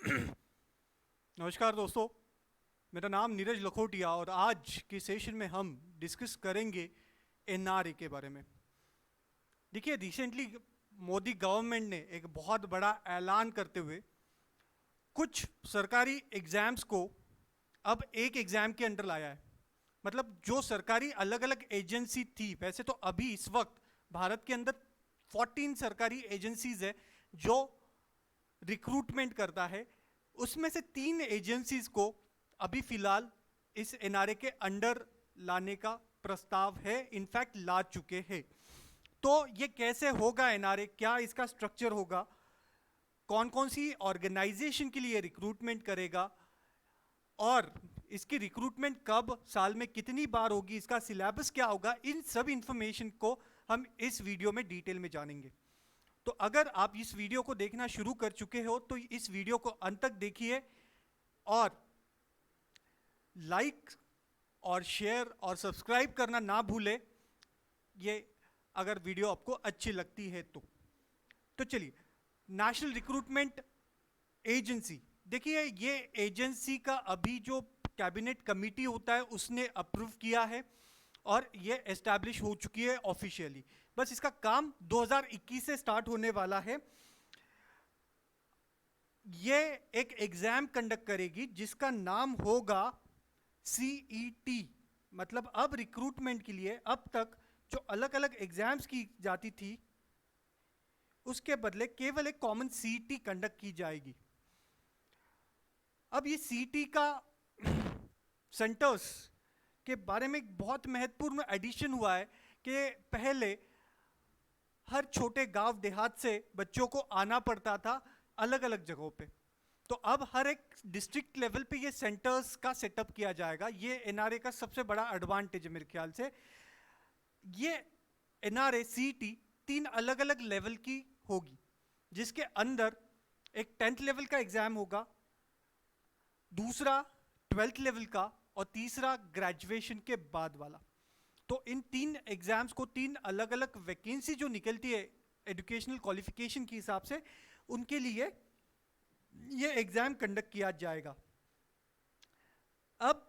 नमस्कार दोस्तों, मेरा नाम नीरज लखोटिया और आज के सेशन में हम डिस्कस करेंगे एनआरए के बारे में। देखिए, रिसेंटली मोदी गवर्नमेंट ने एक बहुत बड़ा ऐलान करते हुए कुछ सरकारी एग्जाम्स को अब एक एग्जाम के अंडर लाया है। मतलब जो सरकारी अलग अलग एजेंसी थी, वैसे तो अभी इस वक्त भारत के अंदर 14 सरकारी एजेंसीज है जो रिक्रूटमेंट करता है, उसमें से 3 एजेंसीज को अभी फिलहाल इस एनआरए के अंडर लाने का प्रस्ताव है, इनफैक्ट ला चुके हैं। तो ये कैसे होगा एनआरए, क्या इसका स्ट्रक्चर होगा, कौन कौन सी ऑर्गेनाइजेशन के लिए रिक्रूटमेंट करेगा और इसकी रिक्रूटमेंट कब, साल में कितनी बार होगी, इसका सिलेबस क्या होगा, इन सब इंफॉर्मेशन को हम इस वीडियो में डिटेल में जानेंगे। तो अगर आप इस वीडियो को देखना शुरू कर चुके हो तो इस वीडियो को अंत तक देखिए और लाइक और शेयर और सब्सक्राइब करना ना भूले, ये अगर वीडियो आपको अच्छी लगती है तो चलिए, नेशनल रिक्रूटमेंट एजेंसी, देखिए ये एजेंसी का अभी जो कैबिनेट कमेटी होता है उसने अप्रूव किया है और ये एस्टैब्लिश हो चुकी है ऑफिशियली। बस इसका काम 2021 से स्टार्ट होने वाला है। ये एक एग्जाम कंडक्ट करेगी जिसका नाम होगा सीईटी। मतलब अब रिक्रूटमेंट के लिए अब तक जो अलग अलग एग्जाम्स की जाती थी उसके बदले केवल एक कॉमन सीईटी कंडक्ट की जाएगी। अब ये सीईटी का सेंटर्स के बारे में एक बहुत महत्वपूर्ण एडिशन हुआ है कि पहले हर छोटे गांव देहात से बच्चों को आना पड़ता था अलग अलग जगहों पे, तो अब हर एक डिस्ट्रिक्ट लेवल पे ये सेंटर्स का सेटअप किया जाएगा। ये एनआरए का सबसे बड़ा एडवांटेज है मेरे ख्याल से। ये एनआरए सीईटी 3 अलग अलग लेवल की होगी, जिसके अंदर एक 10th लेवल का एग्जाम होगा, दूसरा 12th लेवल का और तीसरा ग्रेजुएशन के बाद वाला। तो इन 3 एग्जाम्स को 3 अलग अलग वैकेंसी जो निकलती है एजुकेशनल क्वालिफिकेशन के हिसाब से, उनके लिए ये एग्जाम कंडक्ट किया जाएगा। अब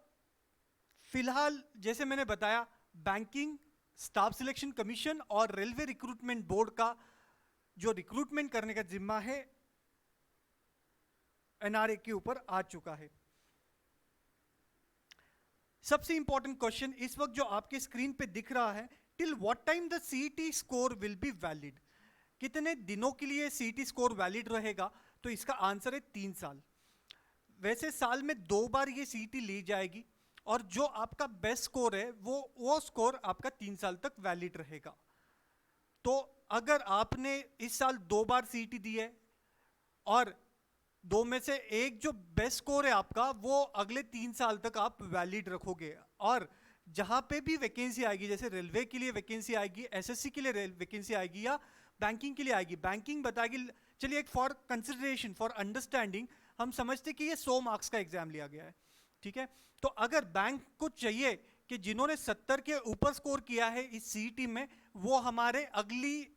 फिलहाल जैसे मैंने बताया, बैंकिंग स्टाफ सिलेक्शन कमीशन और रेलवे रिक्रूटमेंट बोर्ड का जो रिक्रूटमेंट करने का जिम्मा है एनआरए के ऊपर आ चुका है। सबसे इंपॉर्टेंट क्वेश्चन इस वक्त जो आपके स्क्रीन पे दिख रहा है, till what time the CET score will be valid, कितने दिनों के लिए सीईटी स्कोर वैलिड रहेगा? तो इसका आंसर है 3 साल। वैसे साल में 2 बार ये सीईटी ली जाएगी और जो आपका बेस्ट स्कोर है वो स्कोर आपका 3 साल तक वैलिड रहेगा। तो अगर आपने इस साल 2 बार सीईटी दी है और 2 में से एक जो बेस्ट स्कोर है आपका, वो अगले 3 साल तक आप वैलिड रखोगे। और जहां पे भी वैकेंसी आएगी, जैसे रेलवे के लिए वैकेंसी आएगी, एसएससी के लिए वैकेंसी आएगी या बैंकिंग के लिए आएगी, बैंकिंग बताएगी। चलिए, एक फॉर कंसिडरेशन, फॉर अंडरस्टैंडिंग, हम समझते कि ये 100 मार्क्स का एग्जाम लिया गया है, ठीक है। तो अगर बैंक को चाहिए कि जिन्होंने 70 के ऊपर स्कोर किया है इस सीईटी में, वो हमारे अगली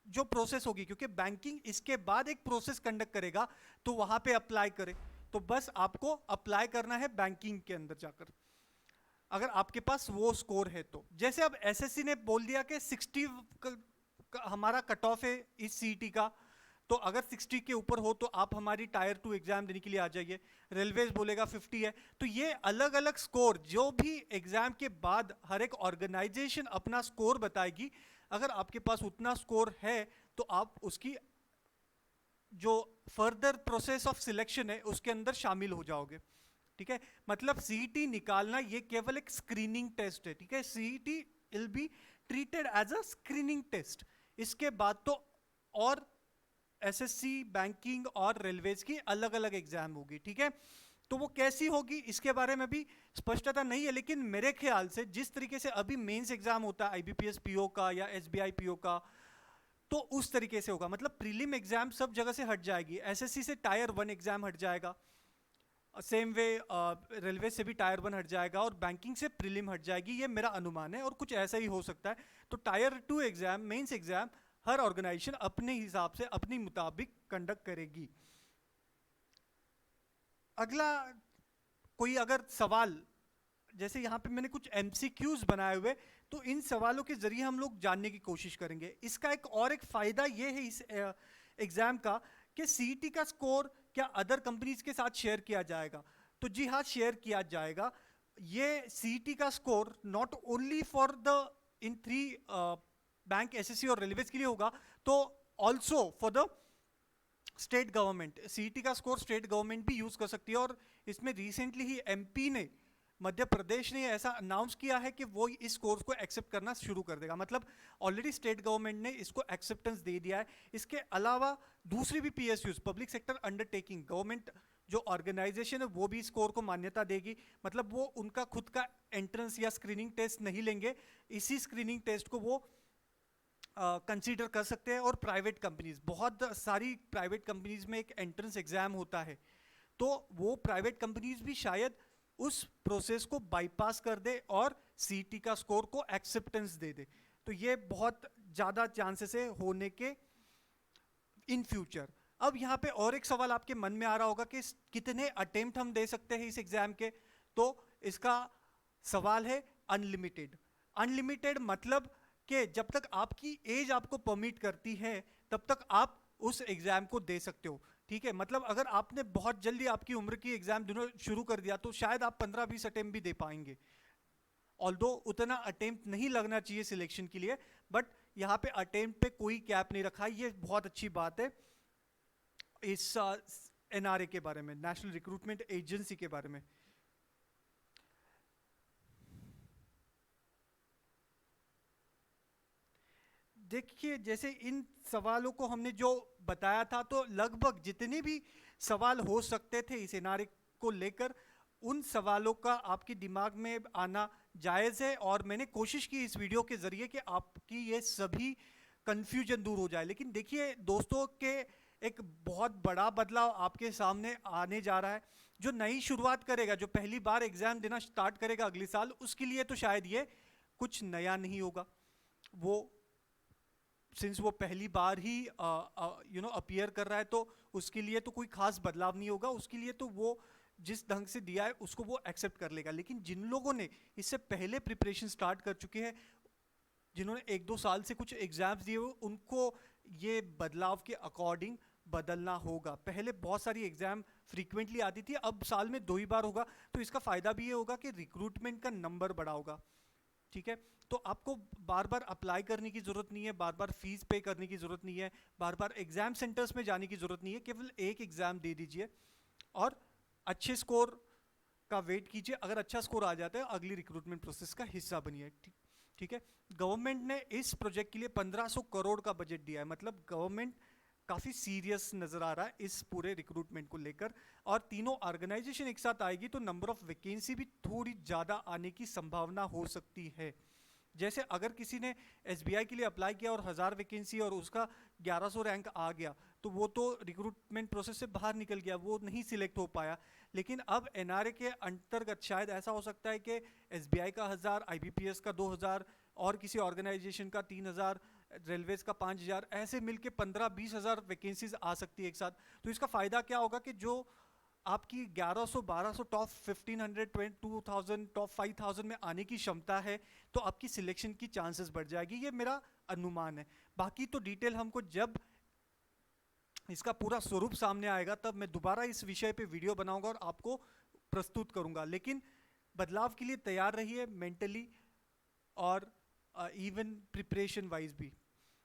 जो प्रोसेस होगी, क्योंकि बैंकिंग इसके बाद एक प्रोसेस कंडक्ट करेगा, तो वहां पे अप्लाई करे। तो बस आपको अप्लाई करना है बैंकिंग के अंदर जाकर, अगर आपके पास वो स्कोर है तो। जैसे अब एसएससी ने बोल दिया कि 60 हमारा कट ऑफ है इस सीईटी का, तो अगर 60 के ऊपर हो तो आप हमारी टायर 2 एग्जाम देने के लिए आ जाइए। रेलवेज बोलेगा 50 है। तो ये अलग अलग स्कोर जो भी एग्जाम के बाद हर एक ऑर्गेनाइजेशन अपना स्कोर बताएगी। अगर आपके पास उतना स्कोर है तो आप उसकी जो फर्दर प्रोसेस ऑफ सिलेक्शन है उसके अंदर शामिल हो जाओगे, ठीक है। मतलब सीईटी निकालना ये केवल एक स्क्रीनिंग टेस्ट है, ठीक है। CET will be treated as a screening test. इसके बाद तो और एसएससी, बैंकिंग और रेलवेज की अलग अलग एग्जाम होगी, ठीक है। तो वो कैसी होगी इसके बारे में भी स्पष्टता नहीं है, लेकिन मेरे ख्याल से जिस तरीके से अभी मेंस एग्जाम होता है आईबीपीएस पीओ का या एसबीआई पीओ का, तो उस तरीके से होगा। मतलब प्रीलिम एग्जाम सब जगह से हट जाएगी, एसएससी से टायर 1 एग्जाम हट जाएगा, सेम वे रेलवे से भी टायर 1 हट जाएगा और बैंकिंग से प्रीलिम हट जाएगी। ये मेरा अनुमान है और कुछ ऐसा ही हो सकता है। तो टायर 2 एग्जाम, मेंस एग्जाम, हर ऑर्गेनाइजेशन अपने हिसाब से अपने मुताबिक कंडक्ट करेगी। अगला कोई अगर सवाल, जैसे यहाँ पे मैंने कुछ MCQs बनाए हुए, तो इन सवालों के जरिए हम लोग जानने की कोशिश करेंगे। इसका एक फायदा ये है इस एग्जाम का कि CET का स्कोर क्या अदर कंपनीज के साथ शेयर किया जाएगा? तो जी हाँ, शेयर किया जाएगा। ये CET का score not only for the in 3 bank, SSC और रेलवेज के लिए होगा, तो also for the state government. CET का स्कोर स्टेट गवर्नमेंट भी यूज कर सकती है। और इसमें रिसेंटली ही MP ने, मध्य प्रदेश ने ऐसा अनाउंस किया है कि वो इस स्कोर को एक्सेप्ट करना शुरू कर देगा। मतलब ऑलरेडी स्टेट गवर्नमेंट ने इसको एक्सेप्टेंस दे दिया है। इसके अलावा दूसरी भी PSUs, public sector undertaking, government जो ऑर्गेनाइजेशन है, वो भी स्कोर को मान्यता देगी। मतलब वो उनका खुद का एंट्रेंस या स्क्रीनिंग टेस्ट नहीं लेंगे, इसी स्क्रीनिंग टेस्ट को वो कंसीडर कर सकते हैं। और प्राइवेट कंपनीज, बहुत सारी प्राइवेट कंपनीज में एक एंट्रेंस एग्जाम होता है, तो वो प्राइवेट कंपनीज भी शायद उस प्रोसेस को बाईपास कर दे और CET का स्कोर को एक्सेप्टेंस दे दे। तो ये बहुत ज़्यादा चांसेस है होने के इन फ्यूचर। अब यहाँ पे और एक सवाल आपके मन में आ रहा होगा कि कितने अटेम्प्ट हम दे सकते हैं इस एग्जाम के? तो इसका सवाल है अनलिमिटेड। अनलिमिटेड मतलब कि जब तक आपकी एज आपको परमिट करती है तब तक आप उस एग्जाम को दे सकते हो। ठीक है, मतलब अगर आपने बहुत जल्दी आपकी उम्र की एग्जाम देना शुरू कर दिया तो शायद आप 15-20 अटेम्प्ट भी दे पाएंगे। ऑल्दो उतना अटेम्प्ट नहीं लगना चाहिए सिलेक्शन के लिए, बट यहाँ पे अटेम्प्ट पे कोई कैप नहीं रखा। ये बहुत अच्छी बात है इस NRA के बारे में, नेशनल रिक्रूटमेंट एजेंसी के बारे में। देखिए, जैसे इन सवालों को हमने जो बताया था, तो लगभग जितने भी सवाल हो सकते थे इस NRA को लेकर, उन सवालों का आपके दिमाग में आना जायज़ है। और मैंने कोशिश की इस वीडियो के ज़रिए कि आपकी ये सभी कंफ्यूजन दूर हो जाए। लेकिन देखिए दोस्तों, के एक बहुत बड़ा बदलाव आपके सामने आने जा रहा है। जो नई शुरुआत करेगा, जो पहली बार एग्ज़ाम देना स्टार्ट करेगा अगले साल, उसके लिए तो शायद ये कुछ नया नहीं होगा। वो सिंस वो पहली बार ही अपीयर कर रहा है, तो उसके लिए तो कोई खास बदलाव नहीं होगा। उसके लिए तो वो जिस ढंग से दिया है उसको वो एक्सेप्ट कर लेगा। लेकिन जिन लोगों ने इससे पहले प्रिपरेशन स्टार्ट कर चुके हैं, जिन्होंने 1-2 साल से कुछ एग्जाम्स दिए हुए, उनको ये बदलाव के अकॉर्डिंग बदलना होगा। पहले बहुत सारी एग्जाम फ्रीक्वेंटली आती थी, अब साल में 2 ही बार होगा। तो इसका फायदा भी ये होगा कि रिक्रूटमेंट का नंबर बढ़ा होगा। ठीक है, तो आपको बार बार अप्लाई करने की जरूरत नहीं है, बार बार फीस पे करने की जरूरत नहीं है, बार बार एग्जाम सेंटर्स में जाने की जरूरत नहीं है। केवल एक एग्जाम दे दीजिए और अच्छे स्कोर का वेट कीजिए। अगर अच्छा स्कोर आ जाता है, अगली रिक्रूटमेंट प्रोसेस का हिस्सा बनिए। ठीक है, गवर्नमेंट ने इस प्रोजेक्ट के लिए 1500 करोड़ का बजट दिया है। मतलब गवर्नमेंट काफ़ी सीरियस नज़र आ रहा है इस पूरे रिक्रूटमेंट को लेकर। और तीनों ऑर्गेनाइजेशन एक साथ आएगी तो नंबर ऑफ वैकेंसी भी थोड़ी ज़्यादा आने की संभावना हो सकती है। जैसे अगर किसी ने SBI के लिए अप्लाई किया और 1000 वैकेंसी और उसका 1100 रैंक आ गया, तो वो तो रिक्रूटमेंट प्रोसेस से बाहर निकल गया, वो नहीं सिलेक्ट हो पाया। लेकिन अब NRA के अंतर्गत शायद ऐसा हो सकता है कि SBI का 1000, IBPS का 2000 और किसी ऑर्गेनाइजेशन का 3000, रेलवेज का 5000, ऐसे मिलके 15-20 हज़ार वैकेंसीज आ सकती है एक साथ। तो इसका फ़ायदा क्या होगा कि जो आपकी 1100, 1200, टॉप 1500, 2000, टॉप 5000 में आने की क्षमता है, तो आपकी सिलेक्शन की चांसेस बढ़ जाएगी। ये मेरा अनुमान है। बाकी तो डिटेल हमको जब इसका पूरा स्वरूप सामने आएगा तब मैं दोबारा इस विषय पे वीडियो बनाऊंगा और आपको प्रस्तुत करूंगा। लेकिन बदलाव के लिए तैयार रहिए मेंटली और इवन प्रिपरेशन वाइज भी।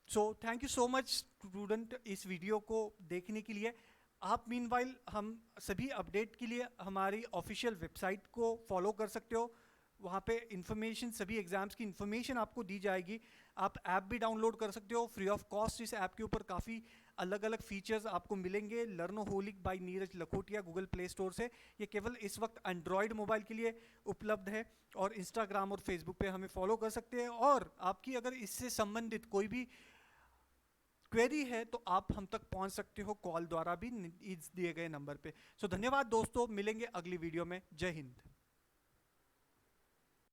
So thank you so much student इस वीडियो को देखने के लिए। आप मीनवाइल हम सभी अपडेट के लिए हमारी ऑफिशियल वेबसाइट को फॉलो कर सकते हो। वहाँ पे इंफॉर्मेशन, सभी एग्जाम्स की इंफॉर्मेशन आपको दी जाएगी। आप ऐप भी डाउनलोड कर सकते हो फ्री ऑफ कॉस्ट। इस ऐप के ऊपर काफ़ी अलग अलग फीचर्स आपको मिलेंगे। Learnoholic by Neeraj Lakhotia Google Play Store से। ये केवल इस वक्त एंड्रॉयड मोबाइल के लिए उपलब्ध है। और इंस्टाग्राम और फेसबुक पे हमें फॉलो कर सकते हैं। और आपकी अगर इससे संबंधित कोई भी क्वेरी है तो आप हम तक पहुंच सकते हो कॉल द्वारा भी, इस दिए गए नंबर पे। सो धन्यवाद दोस्तों, मिलेंगे अगली वीडियो में। जय हिंद।